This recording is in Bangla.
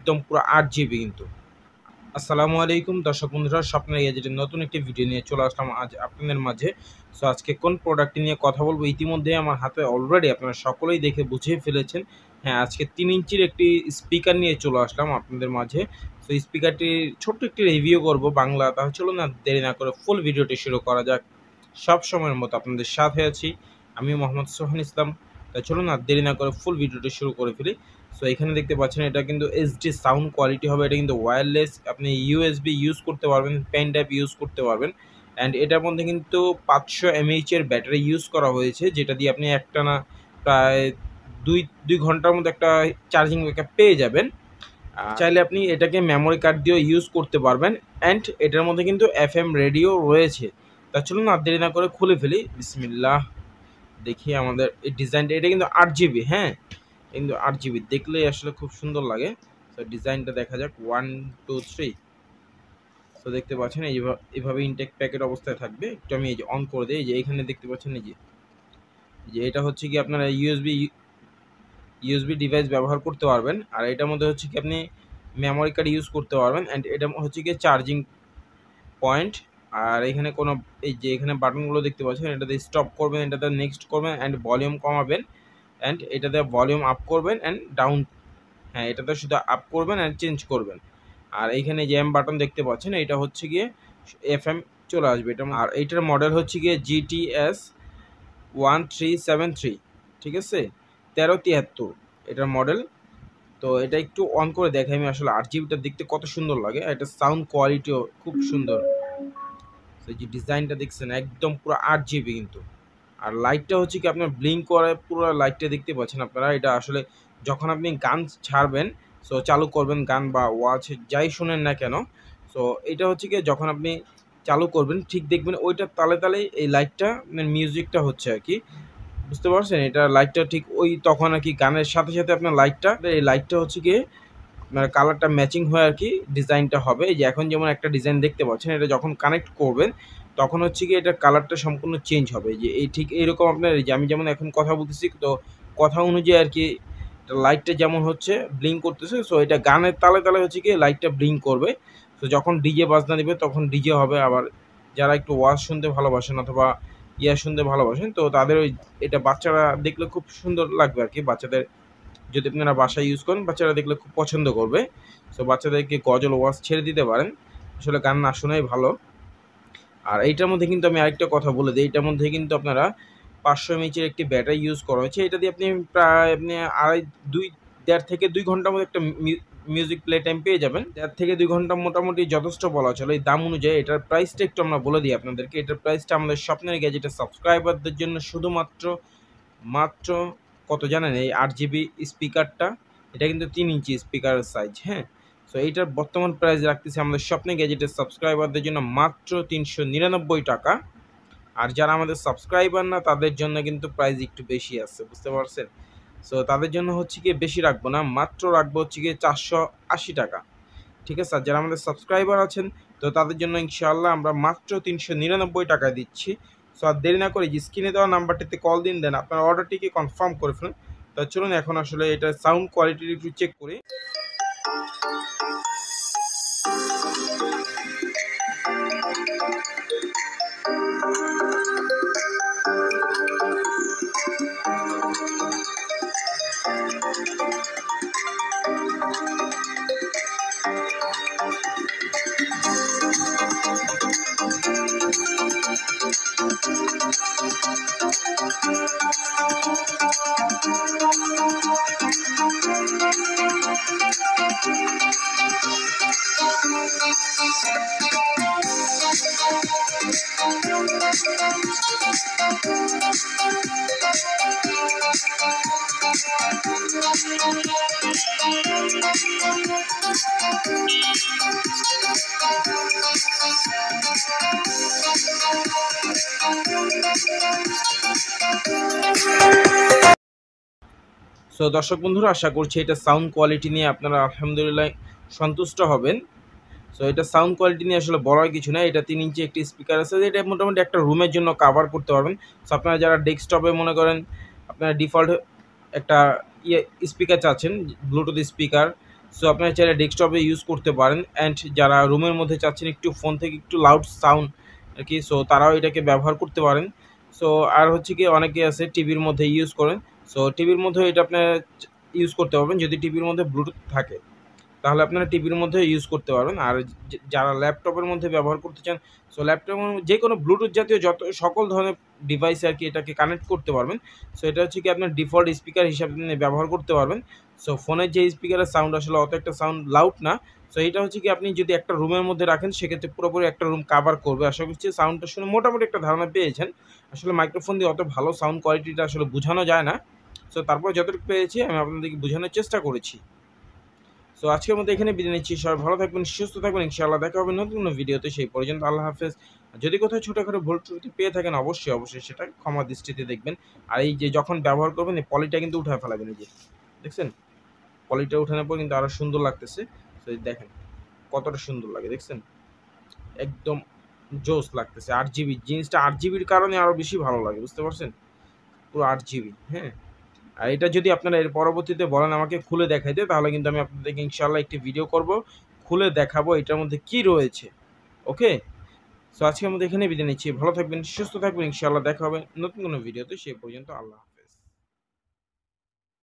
একদম পুরো 8 GB কিন্তু। আসসালামু আলাইকুম দর্শক বন্ধুরা, স্বপ্নের গ্যাজেটের নতুন একটি ভিডিও নিয়ে চলে আসলাম আজ আপনাদের মাঝে। সো আজকে কোন প্রোডাক্টটি নিয়ে কথা বলবো ইতিমধ্যে আমার হাতে অলরেডি আপনারা সকলেই দেখে বুঝে ফেলেছেন। হ্যাঁ, আজকে 3 ইঞ্চির একটি স্পিকার নিয়ে চলে আসলাম আপনাদের মাঝে। সো স্পিকারটির ছোট্ট একটি রিভিউ করব বাংলা। তাহলে চলুন না দেরি না করে ফুল ভিডিওটি শুরু করা যাক। সব সময়ের মতো আপনাদের সাথে আছি আমি মোহাম্মদ সোহান ইসলাম। তাই চলুন না দেরি না করে ফুল ভিডিওটি শুরু করে ফেলি। সো এখানে দেখতে পাচ্ছেন এটা কিন্তু এইচডি সাউন্ড কোয়ালিটি হবে। এটা কিন্তু ওয়্যারলেস, আপনি ইউএসবি ইউজ করতে পারবেন, পেন ড্রাইভ ইউজ করতে পারবেন। অ্যান্ড এটার মধ্যে কিন্তু 500 mAh এর ব্যাটারি ইউজ করা হয়েছে, যেটা দিয়ে আপনি একটানা প্রায় দুই ঘন্টার মধ্যে একটা চার্জিং ব্যাকআপ পেয়ে যাবেন। চাইলে আপনি এটাকে মেমোরি কার্ড দিয়েও ইউজ করতে পারবেন। অ্যান্ড এটার মধ্যে কিন্তু FM রেডিও রয়েছে। তা চলুন না দেরি না করে খুলে ফেলি। বিসমিল্লাহ। দেখি আমাদের এই ডিজাইনটা, এটা কিন্তু 8 GB। হ্যাঁ, কিন্তু 8 GB দেখলেই আসলে খুব সুন্দর লাগে। তো ডিজাইনটা দেখা যাক 1 2 3। তো দেখতে পাচ্ছেন এইভাবে ইনটেক প্যাকেট অবস্থায় থাকবে। একটু আমি এই যে অন করে দিই। এই যে এখানে দেখতে পাচ্ছেন এই যে এটা হচ্ছে কি আপনারা ইউএসবি ডিভাইস ব্যবহার করতে পারবেন। আর এটার মধ্যে হচ্ছে কি আপনি মেমোরি কার্ড ইউজ করতে পারবেন। অ্যান্ড এটা হচ্ছে কি চার্জিং পয়েন্ট। আর এখানে কোনো এই যে এখানে বাটনগুলো দেখতে পাচ্ছেন, এটাতে স্টপ করবেন, এটাতে নেক্সট করবেন, অ্যান্ড ভলিউম কমাবেন, অ্যান্ড এটাতে ভলিউম আপ করবেন অ্যান্ড ডাউন। হ্যাঁ, এটাতে শুধু আপ করবেন অ্যান্ড চেঞ্জ করবেন। আর এইখানে যে এম বাটন দেখতে পাচ্ছেন, এটা হচ্ছে গিয়ে FM চলে আসবে এটা। আর এইটার মডেল হচ্ছে গিয়ে GTS 1373। ঠিক আছে, 1373 এটার মডেল। তো এটা একটু অন করে দেখাই আমি আসলে 8 GB দেখতে কত সুন্দর লাগে। এটা সাউন্ড কোয়ালিটিও খুব সুন্দর। তো যে ডিজাইনটা দেখছেন একদম পুরো 8 GB কিন্তু। আর লাইটটা হচ্ছে কি আপনার ব্লিঙ্ক করে পুরো লাইটটা দেখতে পাচ্ছেন আপনারা। এটা আসলে যখন আপনি গান ছাড়বেন, সো চালু করবেন গান বা ওয়াচ যাই শুনেন না কেন, সো এটা হচ্ছে কি যখন আপনি চালু করবেন ঠিক দেখবেন ওইটার তালে তালে এই লাইটটা আপনার মিউজিকটা হচ্ছে আর কি, বুঝতে পারছেন? এটা লাইটটা ঠিক ওই তখন আর কি গানের সাথে সাথে আপনার লাইটটা, এই লাইটটা হচ্ছে গিয়ে আপনার কালারটা ম্যাচিং হয়ে আর কি ডিজাইনটা হবে। এই যে এখন যেমন একটা ডিজাইন দেখতে পাচ্ছেন, এটা যখন কানেক্ট করবেন তখন হচ্ছে কি এটার কালারটা সম্পূর্ণ চেঞ্জ হবে। যে এই ঠিক এইরকম আপনার এই যে আমি যেমন এখন কথা বলতেছি, তো কথা অনুযায়ী আর কি লাইটটা যেমন হচ্ছে ব্লিঙ্ক করতেছে। সো এটা গানের তালে তালে হচ্ছে কি লাইটটা ব্লিঙ্ক করবে। তো যখন ডিজে বাজনা দিবে তখন ডিজে হবে। আবার যারা একটু ওয়াজ শুনতে ভালোবাসেন অথবা শুনতে ভালোবাসেন, তো তাদের ওই এটা বাচ্চারা দেখলে খুব সুন্দর লাগবে আর কি। বাচ্চাদের যদি আপনারা বাসায় ইউজ করেন, বাচ্চারা দেখলে খুব পছন্দ করবে। সো বাচ্চাদেরকে গজল ওয়াজ ছেড়ে দিতে পারেন, আসলে গান না শোনাই ভালো। আর এইটার মধ্যে কিন্তু আমি আরেকটা কথা বলে দিই, এইটার মধ্যে কিন্তু আপনারা 500 mAh একটি ব্যাটারি ইউজ করা হয়েছে। এটা দিয়ে আপনি প্রায় আপনি দেড় থেকে 2 ঘন্টার মধ্যে একটা মিউজিক প্লে টাইম পেয়ে যাবেন। 1.5 থেকে 2 ঘন্টা মোটামুটি যথেষ্ট বলা চলে। এই দাম অনুযায়ী এটার প্রাইসটা একটু আমরা বলে দিই আপনাদেরকে। এটার প্রাইসটা আমাদের স্বপ্নের গ্যাজেটের সাবস্ক্রাইবারদের জন্য শুধুমাত্র কত জানেন? এই 8 GB স্পিকারটা, এটা কিন্তু 3 ইঞ্চি স্পিকারের সাইজ। হ্যাঁ, সো এইটার বর্তমান প্রাইস রাখতেছি আমাদের স্বপ্নে গ্যাজেটের সাবস্ক্রাইবারদের জন্য মাত্র 399 টাকা। আর যারা আমাদের সাবস্ক্রাইবার না তাদের জন্য কিন্তু প্রাইস একটু বেশি আছে, বুঝতে পারছেন? সো তাদের জন্য হচ্ছে গিয়ে বেশি রাখবো না, মাত্র রাখবো হচ্ছে গিয়ে 480 টাকা। ঠিক আছে, আর যারা আমাদের সাবস্ক্রাইবার আছেন তো তাদের জন্য ইনশাআল্লাহ আমরা মাত্র 399 টাকায় দিচ্ছি। সো আর দেরি না করে যে স্ক্রিনে দেওয়া নাম্বারটিতে কল দিন, দেন আপনার অর্ডারটিকে কনফার্ম করে ফেলুন। তো চলুন এখন আসলে এটা সাউন্ড কোয়ালিটি একটু চেক করি। সো দর্শক বন্ধুরা, আশা করছি এটা সাউন্ড কোয়ালিটি নিয়ে আপনারা আলহামদুলিল্লাহ সন্তুষ্ট হবেন। সো এটা সাউন্ড কোয়ালিটি নিয়ে আসলে বলার কিছু না। এটা 3 ইঞ্চি একটি স্পিকার আছে, এটা মোটামুটি একটা রুমের জন্য কাভার করতে পারবেন। সো আপনারা যারা ডেস্কটপে মনে করেন আপনারা ডিফল্ট একটা স্পিকার চাচ্ছেন, ব্লুটুথ স্পিকার, সো আপনারা চাইলে ডেস্কটপে ইউজ করতে পারেন। অ্যান্ড যারা রুমের মধ্যে চাচ্ছেন একটু ফোন থেকে একটু লাউড সাউন্ড আর কি, সো তারাও এটাকে ব্যবহার করতে পারেন। সো আর হচ্ছে কি অনেকে আছে টিভির মধ্যে ইউজ করেন, সো টিভির মধ্যে এটা আপনারা ইউজ করতে পারবেন যদি টিভির মধ্যে ব্লুটুথ থাকে, তাহলে আপনারা টিভির মধ্যে ইউজ করতে পারবেন। আর যারা ল্যাপটপের মধ্যে ব্যবহার করতে চান, সো ল্যাপটপের যে কোনো ব্লুটুথ জাতীয় যত সকল ধরনের ডিভাইসে আর কি এটাকে কানেক্ট করতে পারবেন। সো এটা হচ্ছে কি আপনার ডিফল্ট স্পিকার হিসাবে ব্যবহার করতে পারবেন। সো ফোনের যে স্পিকারের সাউন্ড আসলে অত একটা সাউন্ড লাউড না। সো এটা হচ্ছে কি আপনি যদি একটা রুমের মধ্যে রাখেন সেক্ষেত্রে পুরোপুরি একটা রুম কাভার করবে। আশা করছি সাউন্ডটা শুনে মোটামুটি একটা ধারণা পেয়েছেন। আসলে মাইক্রোফোন দিয়ে অত ভালো সাউন্ড কোয়ালিটিটা আসলে বোঝানো যায় না। সো তারপর যতটুকু পেয়েছি আমি আপনাদেরকে বোঝানোর চেষ্টা করেছি। সো আজকের মতো এখানে বিদায় নিচ্ছি। সবাই ভালো থাকবেন, সুস্থ থাকবেন। ইনশাআল্লাহ দেখা হবে নতুন কোনো ভিডিওতে। সেই পর্যন্ত আল্লাহ হাফেজ। যদি কোথাও ছোটোখাটো ভুল ত্রুটি পেয়ে থাকেন অবশ্যই সেটা ক্ষমা দৃষ্টিতে দেখবেন। আর এই যে যখন ব্যবহার করবেন এই পলিটা কিন্তু উঠায় ফেলাবেন। এই যে দেখছেন পলিটা উঠানোর পর কিন্তু আরও সুন্দর লাগতেছে। তো দেখেন কতটা সুন্দর লাগে, দেখছেন একদম জোস লাগতেছে। 8 GB জিনিসটা 8 GBর কারণে আরও বেশি ভালো লাগে, বুঝতে পারছেন? পুরো 8 GB। হ্যাঁ, আর এটা যদি আপনারা এর পরবর্তীতে বলেন আমাকে খুলে দেখাইতে, তাহলে কিন্তু আমি আপনাদেরকে ইনশাআল্লাহ একটি ভিডিও করব, খুলে দেখাবো এটার মধ্যে কি রয়েছে। ওকে, সো আজকে আমাদের এখানে বিদায় নিচ্ছি। ভালো থাকবেন, সুস্থ থাকবেন। ইনশাআল্লাহ দেখা হবে নতুন কোনো ভিডিওতে। সেই পর্যন্ত আল্লাহ।